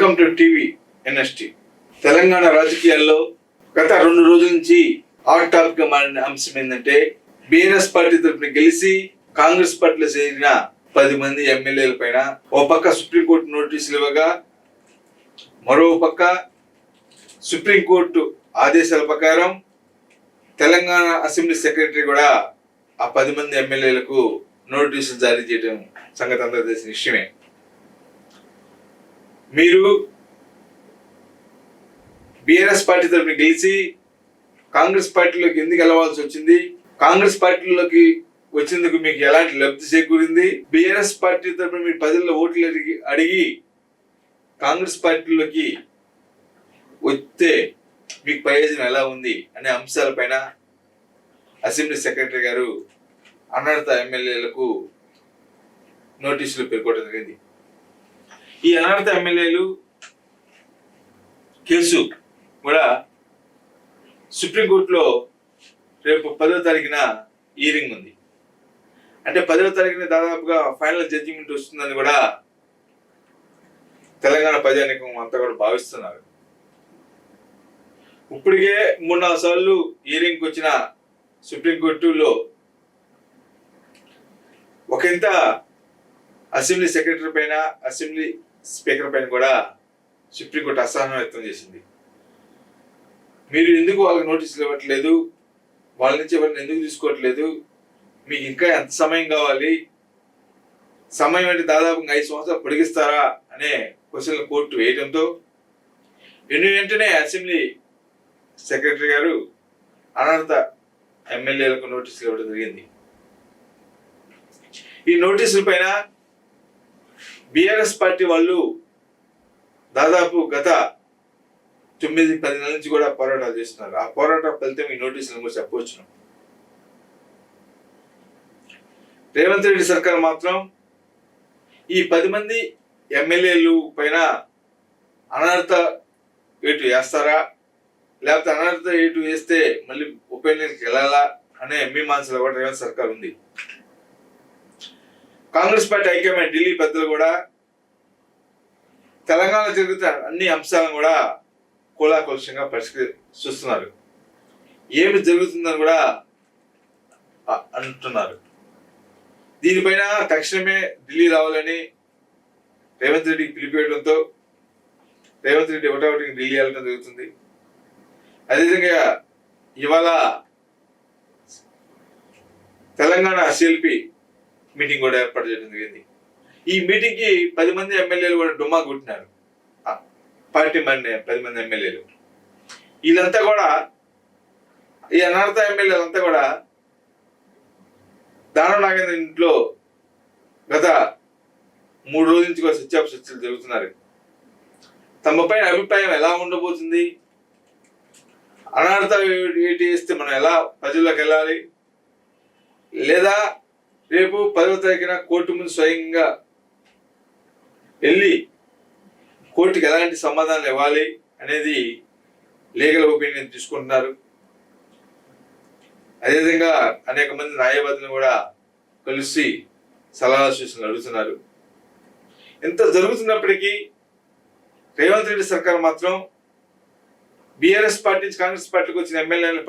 Welcome to TV NST. Telangana రాజకీయాల్లో గత 2 రోజుల నుంచి హాట్ టాపిక్ గా మారిన అంశం ఏంటంటే, బీఆర్ఎస్ పార్టీ తరఫున గెలిచి కాంగ్రెస్ పార్టీలో చేరిన 10 మంది ఎమ్మెల్యేల పైన ఓ పక్క సుప్రీంకోర్టు నోటీసులు ఇవ్వగా, మరో పక్క సుప్రీంకోర్టు ఆదేశాల ప్రకారం తెలంగాణ అసెంబ్లీ సెక్రటరీ కూడా ఆ 10 మంది ఎమ్మెల్యేలకు నోటీసులు జారీ చేయడం సంగతి అందరూ తెలిసిన విషయమే. మీరు బీఆర్ఎస్ పార్టీ తరఫున గెలిచి కాంగ్రెస్ పార్టీలోకి ఎందుకు వెళ్ళవలసి వచ్చింది, కాంగ్రెస్ పార్టీలోకి వచ్చేందుకు మీకు ఎలాంటి లబ్ధి చేకూరింది, బీఆర్ఎస్ పార్టీ తరఫున మీరు ప్రజల్లో ఓట్లు అడిగి కాంగ్రెస్ పార్టీలోకి వస్తే మీకు ప్రయోజనం ఎలా ఉంది అనే అంశాలపైన అసెంబ్లీ సెక్రటరీ గారు అనర్హత ఎమ్మెల్యేలకు నోటీసులు పేర్కొనడం జరిగింది. ఈ అనర్హత ఎమ్మెల్యేలు కేసు కూడా సుప్రీంకోర్టులో రేపు 10వ తారీఖున హియరింగ్ ఉంది. అంటే 10వ తారీఖున దాదాపుగా ఫైనల్ జడ్జిమెంట్ వస్తుందని కూడా తెలంగాణ ప్రజానీకం అంతా కూడా భావిస్తున్నారు. ఇప్పటికే 3-4 సార్లు హియరింగ్కి వచ్చిన సుప్రీంకోర్టులో ఒకంత అసెంబ్లీ సెక్రటరీ పైన, అసెంబ్లీ స్పీకర్ పైన కూడా సుప్రీంకోర్టు అసహనం వ్యక్తం చేసింది. మీరు ఎందుకు వాళ్ళకి నోటీసులు ఇవ్వట్లేదు, వాళ్ళ నుంచి ఎవరిని ఎందుకు తీసుకోవట్లేదు, మీకు ఇంకా ఎంత సమయం కావాలి, సమయం అంటే దాదాపు 5 సంవత్సరాలు పొడిగిస్తారా అనే క్వశ్చన్లు కోర్టు వేయడంతో వెంటనే అసెంబ్లీ సెక్రటరీ గారు అనర్హత ఎమ్మెల్యేలకు నోటీసులు ఇవ్వడం జరిగింది. ఈ నోటీసుల పైన బీఆర్ఎస్ పార్టీ వాళ్ళు దాదాపు గత 9-10 నెలల నుంచి కూడా పోరాటాలు చేస్తున్నారు. ఆ పోరాటం ఫలితం ఈ నోటీసులను కూడా చెప్పవచ్చును. రేవంత్ రెడ్డి సర్కార్ మాత్రం ఈ 10 మంది ఎమ్మెల్యేలు పైన అనర్హత వేటు వేస్తారా, లేకపోతే అనర్హత వేటు వేస్తే మళ్ళీ ఉప ఎన్నికలకు వెళ్ళాలా అనే మీమాంసలో కూడా రేవంత్ సర్కార్ ఉంది. కాంగ్రెస్ పార్టీ హైకమాండ్ ఢిల్లీ పెద్దలు కూడా తెలంగాణ జరుగుతున్న అన్ని అంశాలను కూడా కూలాకులషంగా చూస్తున్నారు. ఏమి జరుగుతుందని కూడా అంటున్నారు. దీనిపైన తక్షణమే ఢిల్లీ రావాలని రేవంత్ రెడ్డికి పిలిపివేయడంతో రేవంత్ రెడ్డి ఒకటి ఢిల్లీ వెళ్ళడం జరుగుతుంది. అదేవిధంగా ఇవాళ తెలంగాణ సిఎల్పి మీటింగ్ కూడా ఏర్పాటు చేయడం జరిగింది. ఈ మీటింగ్ కి 10 మంది ఎమ్మెల్యేలు కూడా డుమ్మా కొట్టినారు. పార్టీ 10 మంది ఎమ్మెల్యేలు వీళ్ళంతా కూడా, ఈ అనర్హత ఎమ్మెల్యేలంతా కూడా దానం నాగేంద్ర ఇంట్లో గత 3 రోజుల నుంచి కూడా చర్చలు జరుగుతున్నారు. తమ పైన అభిప్రాయం ఎలా ఉండబోతుంది, అనర్హత వేటు వేస్తే మనం ఎలా ప్రజల్లోకి వెళ్ళాలి, లేదా రేపు 10వ తారీఖున కోర్టు ముందు స్వయంగా వెళ్ళి కోర్టుకి ఎలాంటి సమాధానాలు ఇవ్వాలి అనేది లీగల్ ఒపీనియన్ తీసుకుంటున్నారు. అదేవిధంగా అనేక మంది న్యాయవాదులను కూడా కలిసి సలహా సూచనలు అడుగుతున్నారు. ఇంత జరుగుతున్నప్పటికీ రేవంత్ రెడ్డి సర్కార్ మాత్రం బీఆర్ఎస్ పార్టీ నుంచి కాంగ్రెస్ పార్టీకి వచ్చిన ఎమ్మెల్యేలను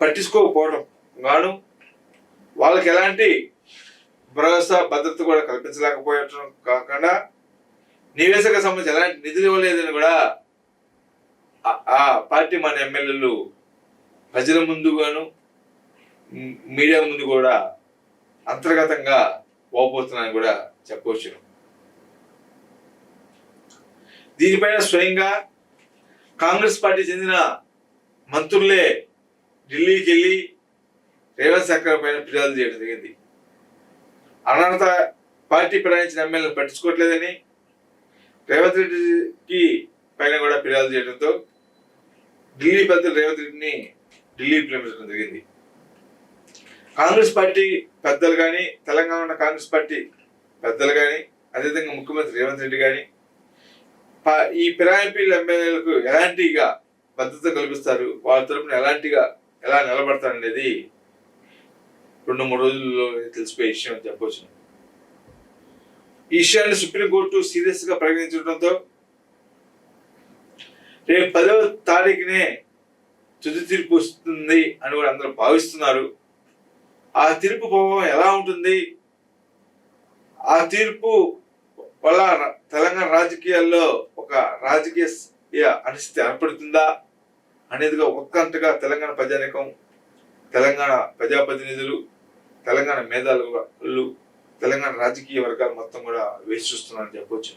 పట్టించుకోకపోవడం గాను వాళ్ళకి ఎలాంటి భరోసా భద్రత కూడా కల్పించలేకపోవడం కాకుండా నివేశక సంబంధించి ఎలాంటి నిధులు ఇవ్వలేదని కూడా ఆ పార్టీ మన ఎమ్మెల్యేలు ప్రజల ముందు గాను మీడియా ముందు కూడా అంతర్గతంగా పోతున్నాయని కూడా చెప్పవచ్చు. దీనిపైన స్వయంగా కాంగ్రెస్ పార్టీ చెందిన మంత్రులే ఢిల్లీకి వెళ్ళి రేవంత్ సర్కార్ పైన ఫిర్యాదు చేయడం జరిగింది. అనర్హత పార్టీ ప్రయాణించిన ఎమ్మెల్యేలను పట్టించుకోవట్లేదని రేవంత్ రెడ్డికి పైన కూడా ఫిర్యాదు చేయడంతో ఢిల్లీ పెద్దలు రేవంత్ రెడ్డిని ఢిల్లీ పిలిపించడం జరిగింది. కాంగ్రెస్ పార్టీ పెద్దలు కానీ, తెలంగాణ కాంగ్రెస్ పార్టీ పెద్దలు కానీ, అదేవిధంగా ముఖ్యమంత్రి రేవంత్ రెడ్డి కానీ ఈ ఫిరాయింపుల ఎమ్మెల్యేలకు ఎలాంటిగా భద్రత కల్పిస్తారు, వాళ్ళ తరపున ఎలా నిలబడతారనేది 2-3 రోజుల్లో తెలిసిపోయే విషయం అని చెప్పవచ్చు. ఈ విషయాన్ని సుప్రీంకోర్టు సీరియస్ గా పరిగణించడంతో రేపు 10వ తారీఖునే తుది తీర్పు వస్తుంది అని కూడా అందరూ భావిస్తున్నారు. ఆ తీర్పు ప్రభావం ఎలా ఉంటుంది, ఆ తీర్పు వల్ల తెలంగాణ రాజకీయాల్లో ఒక రాజకీయ అనిశ్చితి ఏర్పడుతుందా అనేదిగా ఒక్కంతగా తెలంగాణ ప్రజానీకం, తెలంగాణ ప్రజాప్రతినిధులు, తెలంగాణ మేధావులు, తెలంగాణ రాజకీయ వర్గాలు మొత్తం కూడా వేచి చూస్తున్నారని చెప్పవచ్చు.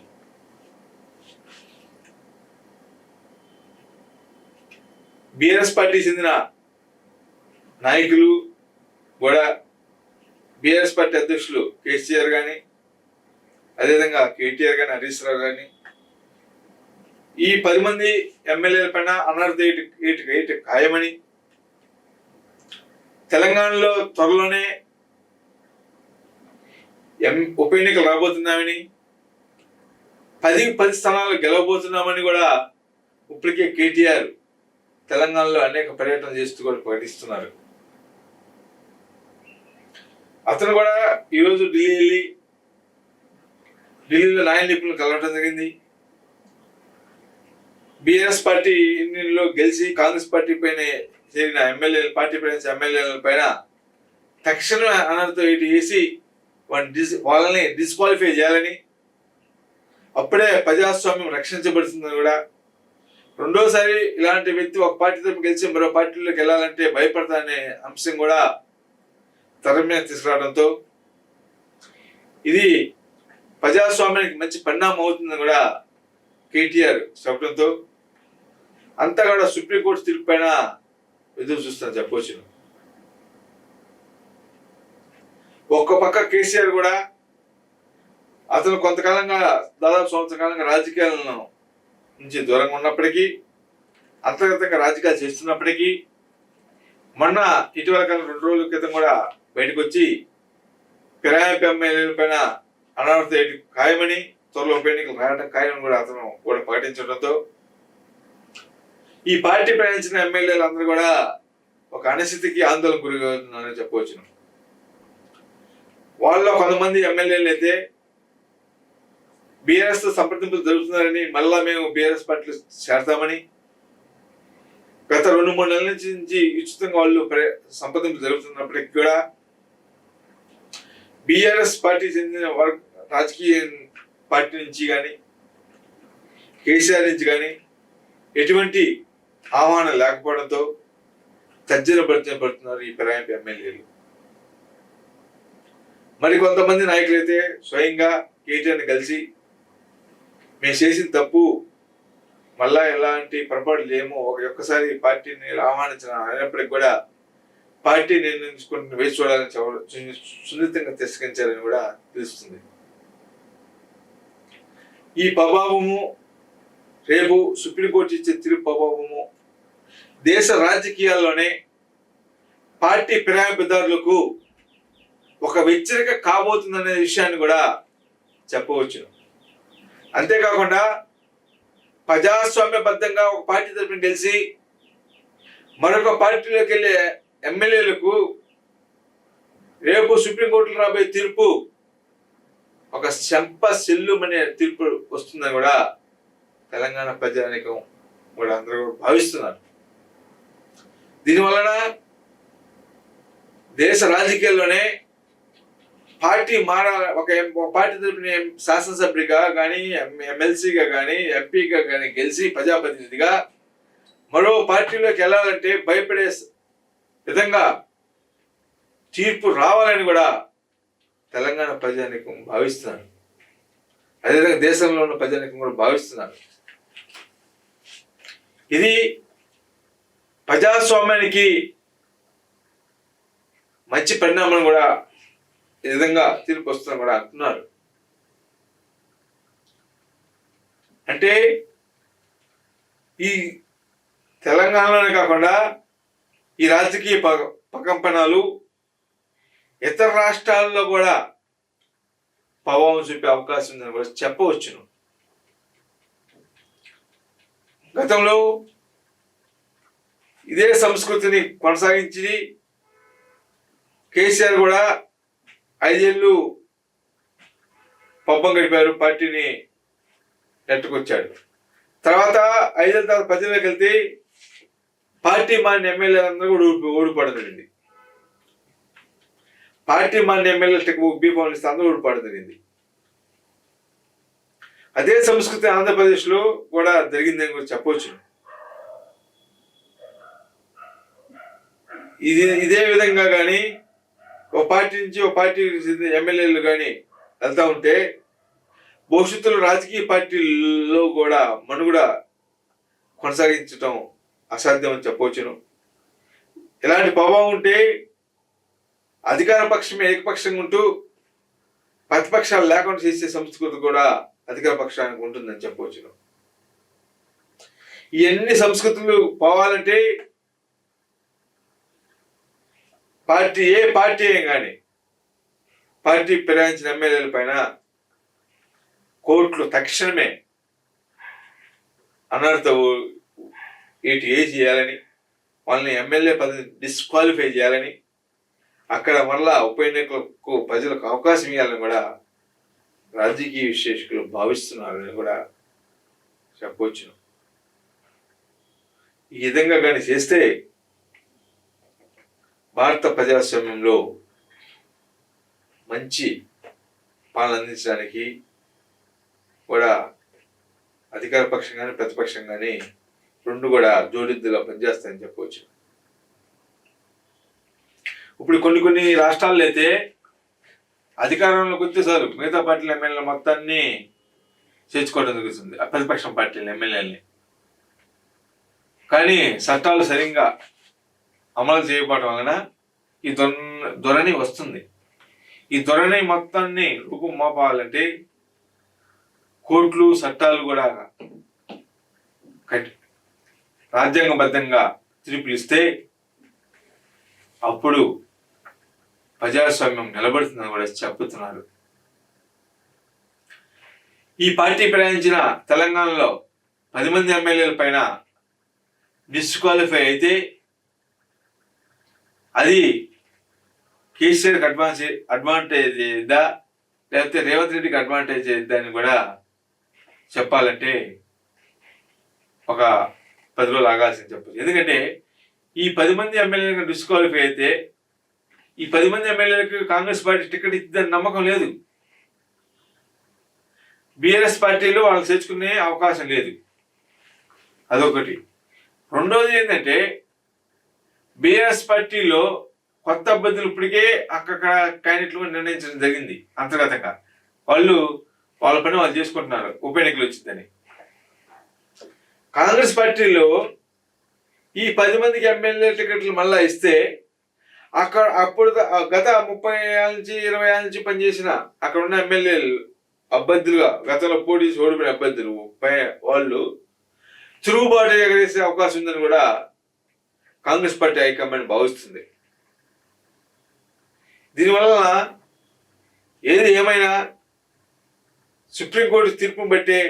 బీఆర్ఎస్ పార్టీ చెందిన నాయకులు కూడా, బీఆర్ఎస్ పార్టీ అధ్యక్షులు కేసీఆర్ కానీ, అదేవిధంగా కేటీఆర్ కానీ, హరీష్ రావు కానీ, ఈ 10 మంది ఎమ్మెల్యేల పైన అనర్హత ఏటి ఖాయమని, తెలంగాణలో త్వరలోనే ఉప ఎన్నికలు రాబోతున్నామని, 10 స్థానాలు గెలవబోతున్నామని కూడా ఇప్పటికే కేటీఆర్ తెలంగాణలో అనేక పర్యటన చేస్తూ కూడా ప్రకటిస్తున్నారు. అతను కూడా ఈరోజు ఢిల్లీలో న్యాయ నిపుణులు కలవడం జరిగింది. బీఆర్ఎస్ పార్టీ ఎన్నికల్లో గెలిచి కాంగ్రెస్ పార్టీ పైన చేరిన ఎమ్మెల్యేల పైన తక్షణమే అనర్హత వేసి వాళ్ళని డిస్క్వాలిఫై చేయాలని, అప్పుడే ప్రజాస్వామ్యం రక్షించబడుతుందని కూడా, రెండోసారి ఇలాంటి వ్యక్తి ఒక పార్టీ తరపు గెలిచి మరో పార్టీలోకి వెళ్ళాలంటే భయపడతానే అంశం కూడా తెర మీద తీసుకురావడంతో ఇది ప్రజాస్వామ్యానికి మంచి పరిణామం అవుతుందని కూడా కేటీఆర్ చెప్పడంతో అంతా కూడా సుప్రీంకోర్టు తీర్పు పైన ఎదురు చూస్తాను చెప్పవచ్చు. ఒక్క పక్క కేసీఆర్ కూడా అతను కొంతకాలంగా దాదాపు సంవత్సర కాలంగా రాజకీయాలను నుంచి దూరంగా ఉన్నప్పటికీ, అంతర్గతంగా రాజకీయాలు చేస్తున్నప్పటికీ, మొన్న ఇటీవల కాలం 2 రోజుల క్రితం కూడా బయటకు వచ్చి ఫిరాయింపు ఎమ్మెల్యేల పైన అనర్హత ఖాయమని, త్వరలో ఉప ఎన్నికలు రావడం ఖాయమని కూడా అతను కూడా ప్రకటించడంతో ఈ పార్టీ ప్రయాణించిన ఎమ్మెల్యేలందరూ కూడా ఒక అనిశ్చితికి ఆందోళన గురవుతున్నారని చెప్పవచ్చును. వాళ్ళలో కొంతమంది ఎమ్మెల్యేలు అయితే బీఆర్ఎస్ తో సంప్రదింపులు జరుగుతున్నారని, మళ్ళా మేము బీఆర్ఎస్ పార్టీలో చేరతామని, గత 2-3 నెలల నుంచి ఉచితంగా వాళ్ళు సంప్రదింపులు జరుగుతున్నప్పటికీ కూడా బీఆర్ఎస్ పార్టీ చెందిన రాజకీయ పార్టీ నుంచి కానీ, కేసీఆర్ నుంచి కానీ ఎటువంటి ఆహ్వానం లేకపోవడంతో తర్జన పడుతున్నారు ఈ ఫిరాయింపు ఎమ్మెల్యేలు. మరి కొంతమంది నాయకులైతే స్వయంగా కేటీఆర్ని కలిసి మేము చేసిన తప్పు, మళ్ళా ఎలాంటి పొరపాటు లేము, ఒక్కసారి పార్టీని ఆహ్వానించిన అయినప్పటికీ కూడా పార్టీ నిర్ణయించుకుని వేసి చూడాలని సున్నితంగా తిరస్కరించారని కూడా తెలుస్తుంది. ఈ ప్రభావము, రేపు సుప్రీంకోర్టు ఇచ్చే తీర్పు ప్రభావము దేశ రాజకీయాల్లోనే పార్టీ ఫిరాయింపుదారులకు ఒక హెచ్చరిక కాబోతుందనే విషయాన్ని కూడా చెప్పవచ్చు. అంతేకాకుండా ప్రజాస్వామ్యబద్ధంగా ఒక పార్టీ తరపున గెలిచి మరొక పార్టీలోకి వెళ్ళే ఎమ్మెల్యేలకు రేపు సుప్రీంకోర్టులో రాబోయే తీర్పు ఒక చెంప సెల్లుమనే తీర్పు వస్తుందని కూడా తెలంగాణ ప్రజానీకం కూడా అందరూ భావిస్తున్నారు. దీనివలన దేశ రాజకీయాల్లోనే పార్టీ మారాల, ఒక పార్టీ తరపున శాసనసభ్యుడిగా కానీ, ఎమ్మెల్సీగా కానీ, ఎంపీగా కానీ గెలిచి ప్రజాప్రతినిధిగా మరో పార్టీలోకి వెళ్ళాలంటే భయపడే విధంగా తీర్పు రావాలని కూడా తెలంగాణ ప్రజానీకం భావిస్తున్నారు. అదేవిధంగా దేశంలో ఉన్న ప్రజానీకం కూడా భావిస్తున్నారు. ఇది ప్రజాస్వామ్యానికి మంచి పరిణామం కూడా ఈ విధంగా తీర్పు వస్తుందని కూడా అంటున్నారు. అంటే ఈ తెలంగాణలోనే కాకుండా ఈ రాజకీయ ప్రకంపనలు ఇతర రాష్ట్రాల్లో కూడా ప్రభావం చూపే అవకాశం ఉందని కూడా చెప్పవచ్చును. గతంలో ఇదే సంస్కృతిని కొనసాగించి కేసీఆర్ కూడా 5 ఏళ్ళు పబ్బం గడిపారు, పార్టీని నెట్టుకొచ్చాడు. తర్వాత 5 ఏళ్ళ తర్వాత ప్రజల్లోకి వెళ్తే పార్టీ మారిన ఎమ్మెల్యేలందరూ కూడా ఓడిపోవడం జరిగింది. పార్టీ మారిన ఎమ్మెల్యేలకు బీఫామ్ ఇస్తే అందరూ ఓడిపోవడం జరిగింది. అదే సంస్కృతి ఆంధ్రప్రదేశ్లో కూడా జరిగిందని కూడా చెప్పవచ్చు. ఇదే విధంగా కానీ ఒక పార్టీ నుంచి ఒక పార్టీ ఎమ్మెల్యేలు కానీ వెళ్తా ఉంటే భవిష్యత్తులో రాజకీయ పార్టీల్లో కూడా మనుగడ కొనసాగించడం అసాధ్యం అని చెప్పవచ్చును. ఇలాంటి ప్రభావం ఉంటే అధికార పక్షమే ఏకపక్షంగా ఉంటూ ప్రతిపక్షాలు లేకుండా చేసే సంస్కృతి కూడా అధికార పక్షానికి ఉంటుందని చెప్పవచ్చును. ఇవన్నీ సంస్కృతులు పోవాలంటే ఏ పార్టీ కానీ పార్టీ ఫిరాయించిన ఎమ్మెల్యేల పైన కోర్టులు తక్షణమే అనర్హత చేయాలని, వాళ్ళని ఎమ్మెల్యే పదవి డిస్క్వాలిఫై చేయాలని, అక్కడ మరలా ఉప ఎన్నికలకు ప్రజలకు అవకాశం ఇవ్వాలని కూడా రాజకీయ విశ్లేషకులు భావిస్తున్నారని కూడా చెప్పవచ్చును. ఈ విధంగా కానీ చేస్తే భారత ప్రజాస్వామ్యంలో మంచి పాలన అందించడానికి కూడా అధికార పక్షం కానీ ప్రతిపక్షం కానీ రెండు కూడా జోడిద్దుగా పనిచేస్తాయని చెప్పవచ్చు. ఇప్పుడు కొన్ని రాష్ట్రాల్లో అయితే అధికారంలోకి వస్తే చాలు మిగతా పార్టీల ఎమ్మెల్యేల మొత్తాన్ని చేర్చుకోవడం జరుగుతుంది, ప్రతిపక్షం పార్టీల ఎమ్మెల్యేలని. కానీ చట్టాలు సరిగ్గా అమలు చేయకపోవడం వలన ఈ ధోరణి వస్తుంది. ఈ ధోరణి మొత్తాన్ని రూపం మోపాలంటే కోర్టులు చట్టాలు కూడా రాజ్యాంగబద్ధంగా తీర్పులు ఇస్తే అప్పుడు ప్రజాస్వామ్యం నిలబడుతుందని కూడా చెప్పుతున్నారు. ఈ పార్టీ ప్రయాణించిన తెలంగాణలో 10 మంది ఎమ్మెల్యేల పైన డిస్క్వాలిఫై అయితే అది కేసీఆర్కి అడ్వాంటేజ్ ఇద్దా లేకపోతే రేవంత్ రెడ్డికి అడ్వాంటేజ్ ఇద్దా అని కూడా చెప్పాలంటే ఒక 10 రోజులు ఆగాల్సింది చెప్పచ్చు. ఎందుకంటే ఈ 10 మంది ఎమ్మెల్యేలకు డిస్క్వాలిఫై అయితే ఈ 10 మంది ఎమ్మెల్యేలకు కాంగ్రెస్ పార్టీ టికెట్ ఇద్దని నమ్మకం లేదు. బీఆర్ఎస్ పార్టీలో వాళ్ళు చేర్చుకునే అవకాశం లేదు. అదొకటి. రెండోది ఏంటంటే బీఆర్ఎస్ పార్టీలో కొత్త అభ్యర్థులు ఇప్పటికే అక్కడ క్యాండిడేట్లు నిర్ణయించడం జరిగింది అంతర్గతంగా. వాళ్ళ పని వాళ్ళు చేసుకుంటున్నారు ఉప ఎన్నికలు వచ్చిందని. కాంగ్రెస్ పార్టీలో ఈ 10 మందికి ఎమ్మెల్యే టికెట్లు మళ్ళా ఇస్తే అప్పుడు గత 30 ఏళ్ళ నుంచి 20 ఏళ్ళ నుంచి పనిచేసిన అక్కడ ఉన్న ఎమ్మెల్యేలు అభ్యర్థులుగా గతంలో పోటీ ఓడిపోయిన అభ్యర్థులు వాళ్ళు తిరుగుబాటు ఎగరేసే అవకాశం ఉందని కూడా కాంగ్రెస్ పార్టీ హైకమాండ్ భావిస్తుంది. దీనివల్ల ఏది ఏమైనా సుప్రీంకోర్టు తీర్పును బట్టే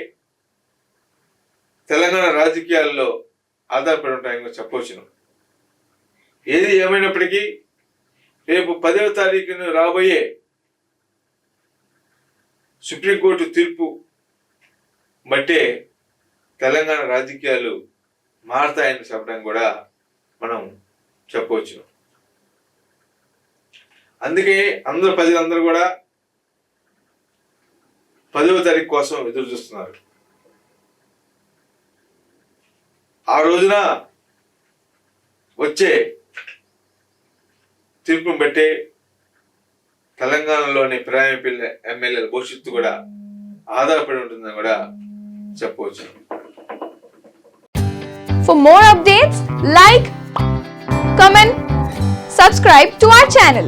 తెలంగాణ రాజకీయాల్లో ఆధారపడి ఉంటాయని చెప్పవచ్చును. ఏది ఏమైనప్పటికీ రేపు 10వ తారీఖున రాబోయే సుప్రీంకోర్టు తీర్పు బట్టే తెలంగాణ రాజకీయాలు మారతాయని చెప్పడం కూడా మనం చెప్పవచ్చు. అందుకే ప్రజలందరూ కూడా 10వ తారీఖు కోసం ఎదురు చూస్తున్నారు. ఆ రోజున వచ్చే తీర్పును బట్టే తెలంగాణలోని ప్రైవేట్ ఎమ్మెల్యేల భవిష్యత్తు కూడా ఆధారపడి ఉంటుందని కూడా చెప్పవచ్చు. For more updates, like, comment, subscribe to our channel.